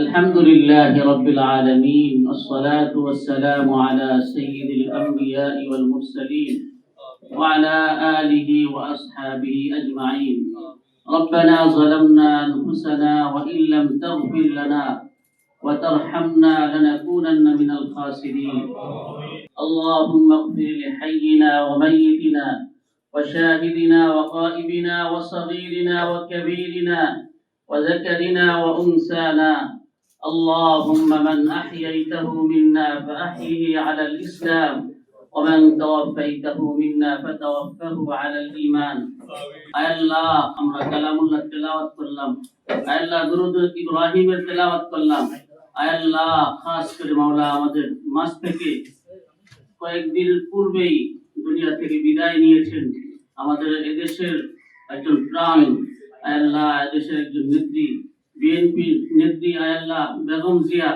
الحمد لله رب العالمين، والصلاة والسلام على سيد الأنبياء والمرسلين وعلى آله وأصحابه أجمعين. ربنا ظلمنا أنفسنا وإن لم تغفر لنا وترحمنا لنكونن من الخاسرين. اللهم اغفر لحينا وميتنا وشاهدنا وغائبنا وصغيرنا وكبيرنا وذكرنا وأنثانا. اللهم من أحييته منا فأحيه على الإسلام، ومن توفيته منا فتوفه على الإيمان. আয় আল্লাহ, আমরা কালামুল্লাহ তেলাওয়াত করলাম, আয় আল্লাহ দুরূদ ইব্রাহিমের তেলাওয়াত করলাম। আয় আল্লাহ, খাস করে মাওলা আমাদের মাঝ থেকে কয়েকদিন পূর্বেই দুনিয়া থেকে বিদায় নিয়েছেন আমাদের এদেশের একজন প্রাণ, আয় আল্লাহ এদেশের একজন নেত্রী, বিএনপি নেত্রী আয় আল্লাহ বেগম জিয়া।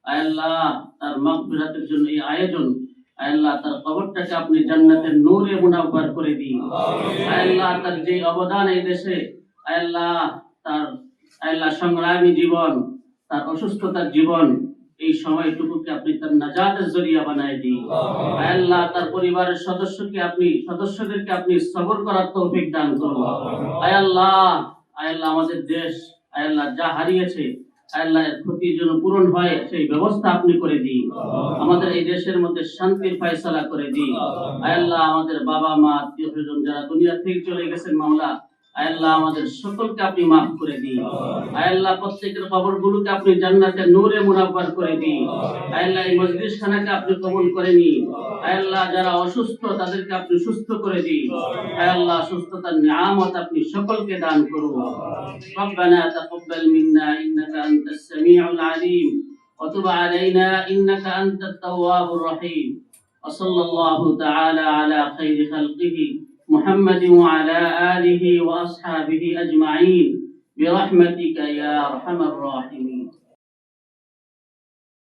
আয় আল্লাহ, তার মাগফিরাতের জন্য এই আয়োজন, আয় আল্লাহ তার কবরটাকে আপনি জান্নাতের নূরে মুনাওয়ার করে দিন। আয় আল্লাহ, তার যে অবদান এই দেশে, আয় আল্লাহ তার আয় আল্লাহ সংগ্রামী জীবন, তার অসুস্থতার জীবন, এই সময়টুকুকে আপনি তার নাজাতের জরিয়া বানায় দিন। আয় আল্লাহ, তার পরিবারের সদস্যদেরকে আপনি সবর করার তৌফিক দান করুন। আয় আল্লাহ, আমাদের দেশ আয় আল্লাহ যা হারিয়েছে, আয় আল্লাহ এর ক্ষতি যেন পূরণ হয় সেই ব্যবস্থা আপনি করে দিন। আমাদের এই দেশের মধ্যে শান্তির ফয়সালা করে দিন। আয় আল্লাহ, আমাদের বাবা মা আত্মীয় স্বজন যারা দুনিয়া থেকে চলে গেছেন মাওলা, আয় আল্লাহ আমাদের সকলকে আপনি মাফ করে দিন। আয় আল্লাহ, প্রত্যেকের কবরগুলোকে আপনি জান্নাতের নূরে মুনাওয়ার করে দিন। আয় আল্লাহ, এই মজলিসখানাকে আপনি কবুল করে নিন। আয় আল্লাহ, যারা অসুস্থ তাদেরকে আপনি সুস্থ করে দিন। আয় আল্লাহ, সুস্থতার নিয়ামত আপনি সকলকে দান করুন। ربنا تقبل منا إنك أنت السميع العليم وتب علينا إنك أنت التواب الرحيم. وصلى الله تعالى على خير خلقه محمد وعلى آله وأصحابه أجمعين برحمتك يا أرحم الراحمين.